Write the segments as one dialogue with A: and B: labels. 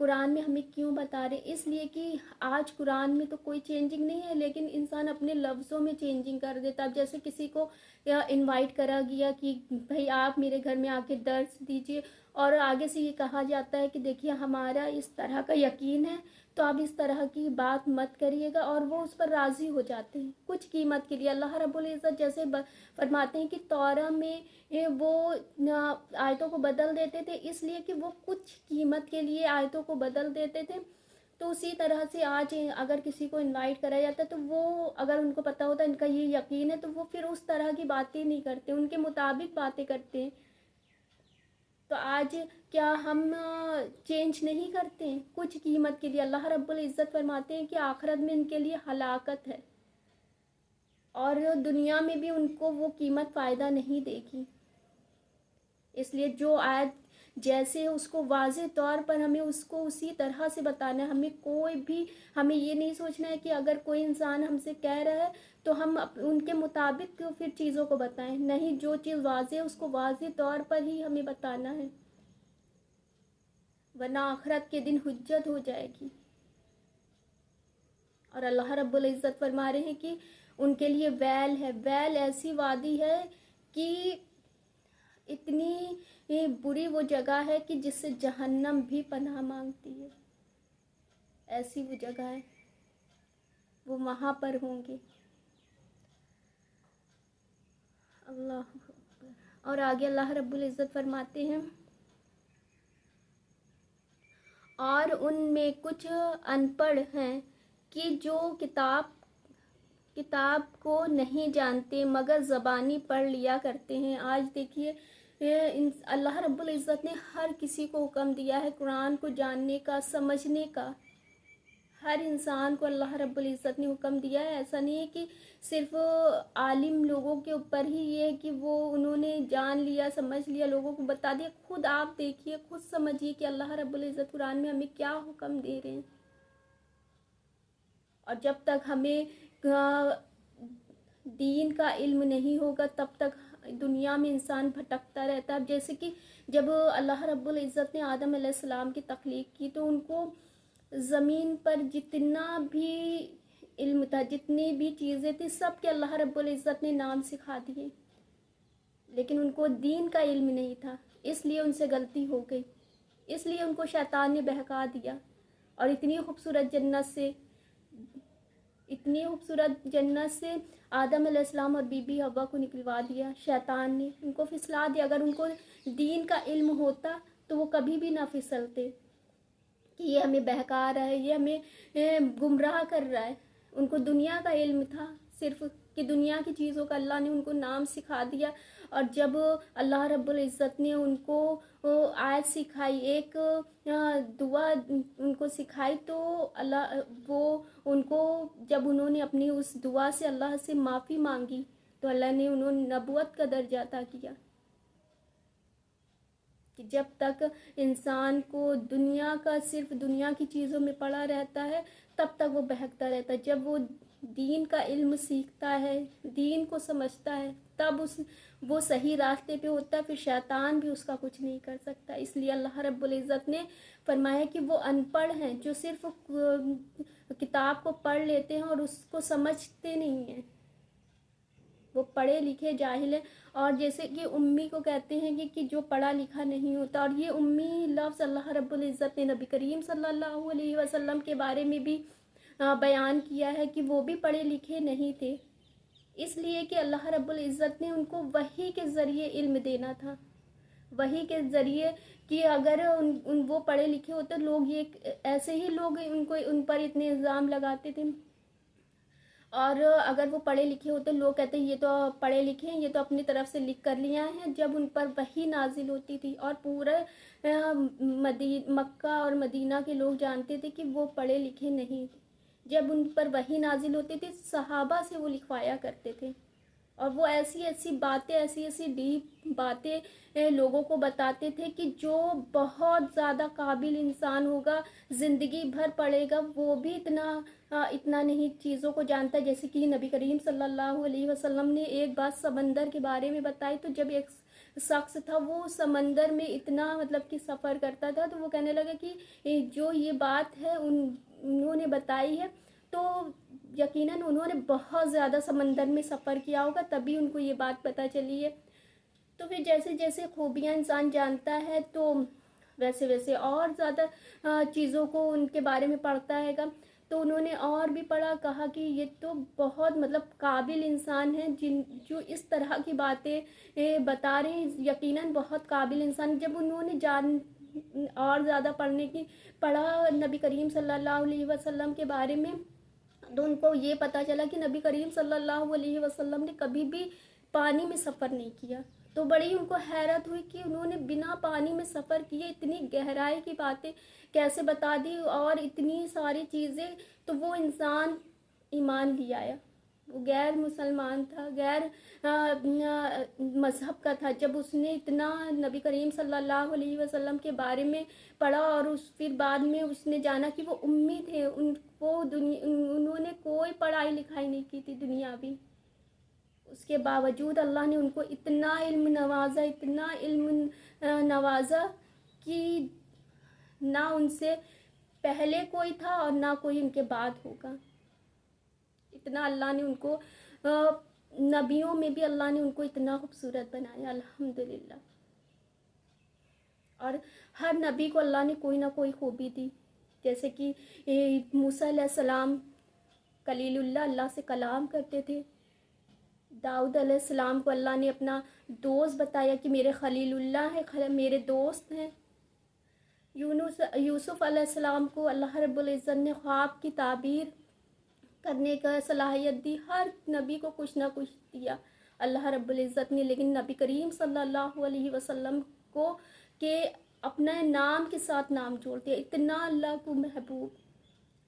A: قرآن میں ہمیں کیوں بتا رہے ہیں؟ اس لیے کہ آج قرآن میں تو کوئی چینجنگ نہیں ہے، لیکن انسان اپنے لفظوں میں چینجنگ کر دیتا. اب جیسے کسی کو انوائٹ کرا گیا کہ بھائی آپ میرے گھر میں آ کے درس دیجیے، اور آگے سے یہ کہا جاتا ہے کہ دیکھیے ہمارا اس طرح کا یقین ہے تو آپ اس طرح کی بات مت کریے گا، اور وہ اس پر راضی ہو جاتے ہیں کچھ قیمت کے لیے. اللہ رب العزت جیسے فرماتے ہیں کہ تورا میں وہ آیتوں کو بدل دیتے تھے اس لیے کہ وہ کچھ قیمت کے لیے آیتوں کو بدل دیتے تھے. تو اسی طرح سے آج اگر کسی کو انوائٹ کرا جاتا ہے تو وہ اگر ان کو پتہ ہوتا ہے ان کا یہ یقین ہے تو وہ پھر اس طرح کی باتیں نہیں کرتے، ان کے مطابق باتیں کرتے ہیں. تو آج کیا ہم چینج نہیں کرتے ہیں کچھ قیمت کے لیے؟ اللہ رب العزت فرماتے ہیں کہ آخرت میں ان کے لیے ہلاکت ہے، اور دنیا میں بھی ان کو وہ قیمت فائدہ نہیں دے گی. اس لیے جو آیت جیسے اس کو واضح طور پر ہمیں اس کو اسی طرح سے بتانا ہے. ہمیں یہ نہیں سوچنا ہے کہ اگر کوئی انسان ہم سے کہہ رہا ہے تو ہم ان کے مطابق پھر چیزوں کو بتائیں. نہیں، جو چیز واضح ہے اس کو واضح طور پر ہی ہمیں بتانا ہے، ورنہ آخرت کے دن حجت ہو جائے گی. اور اللہ رب العزت فرما رہے ہیں کہ ان کے لیے ویل ہے. ویل ایسی وادی ہے کہ اتنی بری وہ جگہ ہے کہ جس سے جہنم بھی پناہ مانگتی ہے. ایسی وہ جگہ ہے، وہ وہاں پر ہوں گے. اللہ اکبر. اور آگے اللہ رب العزت فرماتے ہیں اور ان میں کچھ ان پڑھ ہیں کہ جو کتاب کو نہیں جانتے مگر زبانی پڑھ لیا کرتے ہیں. آج دیکھیے اللہ رب العزت نے ہر کسی کو حکم دیا ہے قرآن کو جاننے کا، سمجھنے کا. ہر انسان کو اللہ رب العزت نے حکم دیا ہے. ایسا نہیں ہے کہ صرف عالم لوگوں کے اوپر ہی یہ ہے کہ وہ انہوں نے جان لیا، سمجھ لیا، لوگوں کو بتا دیا. خود آپ دیکھیے، خود سمجھیے کہ اللہ رب العزت قرآن میں ہمیں کیا حکم دے رہے ہیں. اور جب تک ہمیں دین کا علم نہیں ہوگا تب تک دنیا میں انسان بھٹکتا رہتا ہے. جیسے کہ جب اللہ رب العزت نے آدم علیہ السلام کی تخلیق کی تو ان کو زمین پر جتنا بھی علم تھا، جتنی بھی چیزیں تھیں، سب کے اللہ رب العزت نے نام سکھا دیے، لیکن ان کو دین کا علم نہیں تھا. اس لیے ان سے غلطی ہو گئی، اس لیے ان کو شیطان نے بہکا دیا. اور اتنی خوبصورت جنت سے آدم علیہ السلام اور بی بی حوا کو نکلوا دیا شیطان نے، ان کو پھسلا دیا. اگر ان کو دین کا علم ہوتا تو وہ کبھی بھی نہ پھسلتے کہ یہ ہمیں بہکا رہا ہے، یہ ہمیں گمراہ کر رہا ہے. ان کو دنیا کا علم تھا صرف، کہ دنیا کی چیزوں کا اللہ نے ان کو نام سکھا دیا. اور جب اللہ رب العزت نے ان کو آیت سکھائی، ایک دعا ان کو سکھائی، تو ان کو جب انہوں نے اپنی اس دعا سے اللہ سے معافی مانگی تو اللہ نے انہوں نے نبوت کا درجہ عطا کیا. کہ جب تک انسان کو دنیا کا صرف دنیا کی چیزوں میں پڑا رہتا ہے تب تک وہ بہکتا رہتا ہے. جب وہ دین کا علم سیکھتا ہے، دین کو سمجھتا ہے، تب وہ صحیح راستے پہ ہوتا ہے، پھر شیطان بھی اس کا کچھ نہیں کر سکتا. اس لیے اللہ رب العزت نے فرمایا کہ وہ ان پڑھ ہیں جو صرف کتاب کو پڑھ لیتے ہیں اور اس کو سمجھتے نہیں ہیں، وہ پڑھے لکھے جاہل ہیں. اور جیسے کہ امی کو کہتے ہیں کہ جو پڑھا لکھا نہیں ہوتا. اور یہ امی لفظ اللہ رب العزت نے نبی کریم صلی اللہ علیہ وسلم کے بارے میں بھی بیان کیا ہے کہ وہ بھی پڑھے لکھے نہیں تھے، اس لیے کہ اللہ رب العزت نے ان کو وحی کے ذریعے علم دینا تھا. وحی کے ذریعے کہ اگر وہ پڑھے لکھے ہوتے، لوگ یہ ایسے ہی لوگ ان پر اتنے الزام لگاتے تھے. اور اگر وہ پڑھے لکھے ہوتے، لوگ کہتے ہیں یہ تو پڑھے لکھے ہیں، یہ تو اپنی طرف سے لکھ کر لیا ہے. جب ان پر وحی نازل ہوتی تھی اور پورے مکہ اور مدینہ کے لوگ جانتے تھے کہ وہ پڑھے لکھے نہیں، جب ان پر وحی نازل ہوتی تھی صحابہ سے وہ لکھوایا کرتے تھے. اور وہ ایسی ایسی باتیں، ایسی ایسی ڈیپ باتیں لوگوں کو بتاتے تھے کہ جو بہت زیادہ قابل انسان ہوگا، زندگی بھر پڑھے گا، وہ بھی اتنا نہیں چیزوں کو جانتا. جیسے کہ نبی کریم صلی اللہ علیہ وسلم نے ایک بات سمندر کے بارے میں بتائی، تو جب ایک شخص تھا وہ سمندر میں اتنا مطلب کہ سفر کرتا تھا، تو وہ کہنے لگا کہ جو یہ بات ہے انہوں نے بتائی ہے تو یقیناً انہوں نے بہت زیادہ سمندر میں سفر کیا ہوگا، تبھی ان کو یہ بات پتہ چلی ہے. تو پھر جیسے جیسے خوبیاں انسان جانتا ہے تو ویسے ویسے اور زیادہ چیزوں کو ان کے بارے میں پڑھتا ہے گا. تو انہوں نے اور بھی پڑھا، کہا کہ یہ تو بہت مطلب قابل انسان ہیں جو اس طرح کی باتیں بتا رہے ہیں، یقیناً بہت قابل انسان. جب انہوں نے اور زیادہ پڑھا نبی کریم صلی اللہ علیہ وسلم کے بارے میں، تو ان کو یہ پتہ چلا کہ نبی کریم صلی اللہ علیہ وسلم نے کبھی بھی پانی میں سفر نہیں کیا. تو بڑی ان کو حیرت ہوئی کہ انہوں نے بنا پانی میں سفر کیے اتنی گہرائی کی باتیں کیسے بتا دی اور اتنی ساری چیزیں. تو وہ انسان ایمان لے آیا، وہ غیر مسلمان تھا، غیر مذہب کا تھا. جب اس نے اتنا نبی کریم صلی اللہ علیہ وسلم کے بارے میں پڑھا اور پھر بعد میں اس نے جانا کہ وہ امی تھے، انہوں نے کوئی پڑھائی لکھائی نہیں کی تھی دنیاوی. اس کے باوجود اللہ نے ان کو اتنا علم نوازا کہ نہ ان سے پہلے کوئی تھا اور نہ کوئی ان کے بعد ہوگا. اتنا اللہ نے ان کو نبیوں میں بھی اللہ نے ان کو اتنا خوبصورت بنایا الحمدللہ. اور ہر نبی کو اللہ نے کوئی نہ کوئی خوبی دی. جیسے کہ موسیٰ علیہ السلام کلیل اللہ سے کلام کرتے تھے. داؤد علیہ السلام کو اللہ نے اپنا دوست بتایا کہ میرے خلیل اللہ ہے، میرے دوست ہیں. یوسف علیہ السلام کو اللہ رب العزت نے خواب کی تعبیر کرنے کا صلاحیت دی. ہر نبی کو کچھ نہ کچھ دیا اللہ رب العزت نے، لیکن نبی کریم صلی اللہ علیہ وسلم کو کہ اپنے نام کے ساتھ نام جوڑ دیا. اتنا اللہ کو محبوب،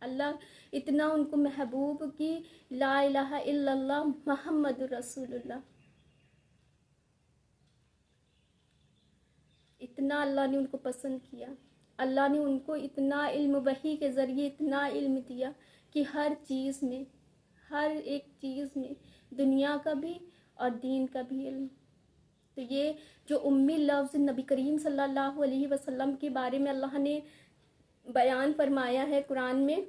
A: اللہ اتنا ان کو محبوب کی لا الہ الا اللہ محمد رسول اللہ. اتنا اللہ نے ان کو پسند کیا. اللہ نے ان کو اتنا علم وحی کے ذریعے اتنا علم دیا کہ ہر چیز میں، ہر ایک چیز میں، دنیا کا بھی اور دین کا بھی علم. تو یہ جو امی لفظ نبی کریم صلی اللہ علیہ وسلم کے بارے میں اللہ نے بیان فرمایا ہے قرآن میں،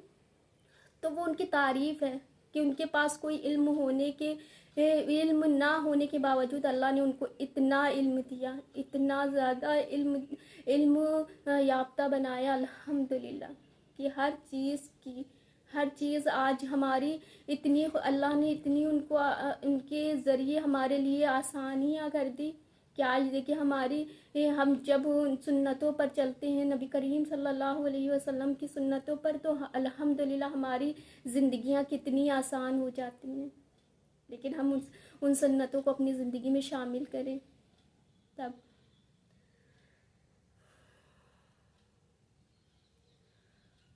A: تو وہ ان کی تعریف ہے کہ ان کے پاس کوئی علم نہ ہونے کے باوجود اللہ نے ان کو اتنا علم دیا، اتنا زیادہ علم یافتہ بنایا الحمدللہ. کہ ہر چیز آج ہماری اتنی اللہ نے اتنی ان کے ذریعے ہمارے لیے آسانیاں کر دی کہ آج دیکھیں ہم جب سنتوں پر چلتے ہیں نبی کریم صلی اللہ علیہ وسلم کی سنتوں پر، تو الحمدللہ ہماری زندگیاں کتنی آسان ہو جاتی ہیں. لیکن ہم ان سنتوں کو اپنی زندگی میں شامل کریں تب.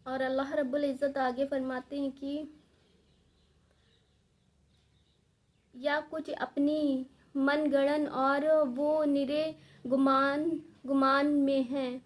A: اور اللہ رب العزت آگے فرماتے ہیں کہ یا کچھ اپنی من گڑن اور وہ نرے گمان میں ہیں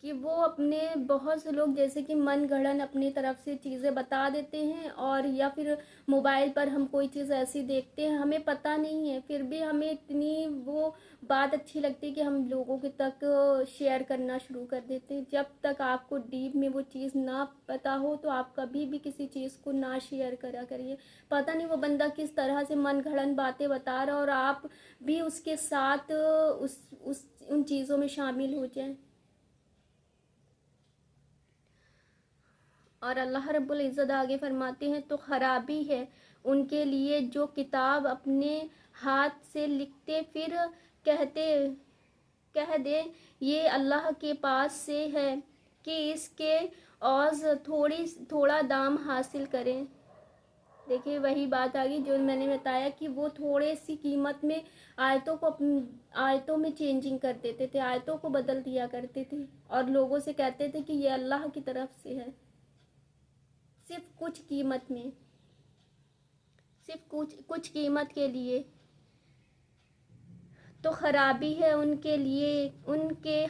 A: کہ وہ اپنے بہت سے لوگ جیسے کہ من گڑھن اپنی طرف سے چیزیں بتا دیتے ہیں. اور یا پھر موبائل پر ہم کوئی چیز ایسی دیکھتے ہیں ہمیں پتہ نہیں ہے، پھر بھی ہمیں اتنی وہ بات اچھی لگتی ہے کہ ہم لوگوں کے تک شیئر کرنا شروع کر دیتے ہیں. جب تک آپ کو ڈیپ میں وہ چیز نہ پتہ ہو تو آپ کبھی بھی کسی چیز کو نہ شیئر کرا کریے. پتہ نہیں وہ بندہ کس طرح سے من گھڑن باتیں بتا رہا اور آپ بھی اس کے ساتھ ان چیزوں میں شامل ہو جائیں. اور اللہ رب العزت آگے فرماتے ہیں تو خرابی ہے ان کے لیے جو کتاب اپنے ہاتھ سے لکھتے پھر کہہ دے یہ اللہ کے پاس سے ہے کہ اس کے عوض تھوڑا دام حاصل کریں. دیکھیں وہی بات آ گئی جو میں نے بتایا کہ وہ تھوڑے سی قیمت میں آیتوں میں چینجنگ کر دیتے تھے، آیتوں کو بدل دیا کرتے تھے اور لوگوں سے کہتے تھے کہ یہ اللہ کی طرف سے ہے، صرف کچھ قیمت میں. صرف کچھ قیمت کے لیے، تو خرابی ہے ان کے لیے، ان کے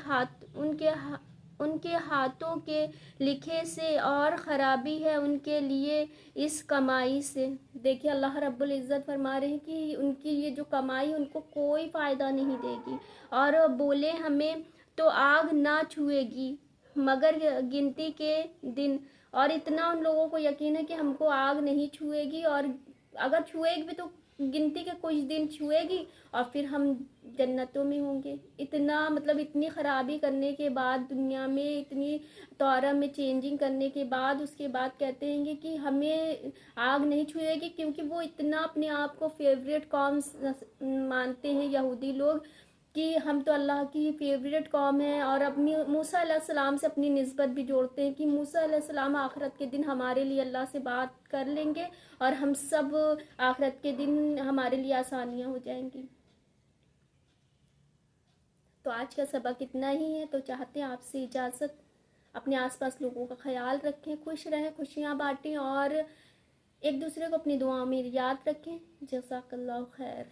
A: ہاتھوں کے لکھے سے، اور خرابی ہے ان کے لیے اس کمائی سے۔ دیکھیے اللہ رب العزت فرما رہے ہیں کہ ان کی یہ جو کمائی ان کو کوئی فائدہ نہیں دے گی، اور بولے ہمیں تو آگ نہ چھوئے گی مگر گنتی کے دن۔ اور اتنا ان لوگوں کو یقین ہے کہ ہم کو آگ نہیں چھوئے گی، اور اگر چھوئے گی بھی تو گنتی کے کچھ دن چھوئے گی، اور پھر ہم جنتوں میں ہوں گے۔ اتنا مطلب اتنی خرابی کرنے کے بعد، دنیا میں اتنی طورہ میں چینجنگ کرنے کے بعد، اس کے بعد کہتے ہیں کہ ہمیں آگ نہیں چھوئے گی، کیونکہ وہ اتنا اپنے آپ کو فیوریٹ قوم مانتے ہیں یہودی لوگ، کہ ہم تو اللہ کی فیوریٹ قوم ہے، اور اپنی موسیٰ علیہ السلام سے اپنی نسبت بھی جوڑتے ہیں کہ موسیٰ علیہ السلام آخرت کے دن ہمارے لیے اللہ سے بات کر لیں گے، اور ہم سب آخرت کے دن ہمارے لیے آسانیاں ہو جائیں گی۔ تو آج کا سبق اتنا ہی ہے، تو چاہتے ہیں آپ سے اجازت، اپنے آس پاس لوگوں کا خیال رکھیں، خوش رہیں، خوشیاں بانٹیں، اور ایک دوسرے کو اپنی دعاؤں میں یاد رکھیں۔ جزاک اللہ خیر۔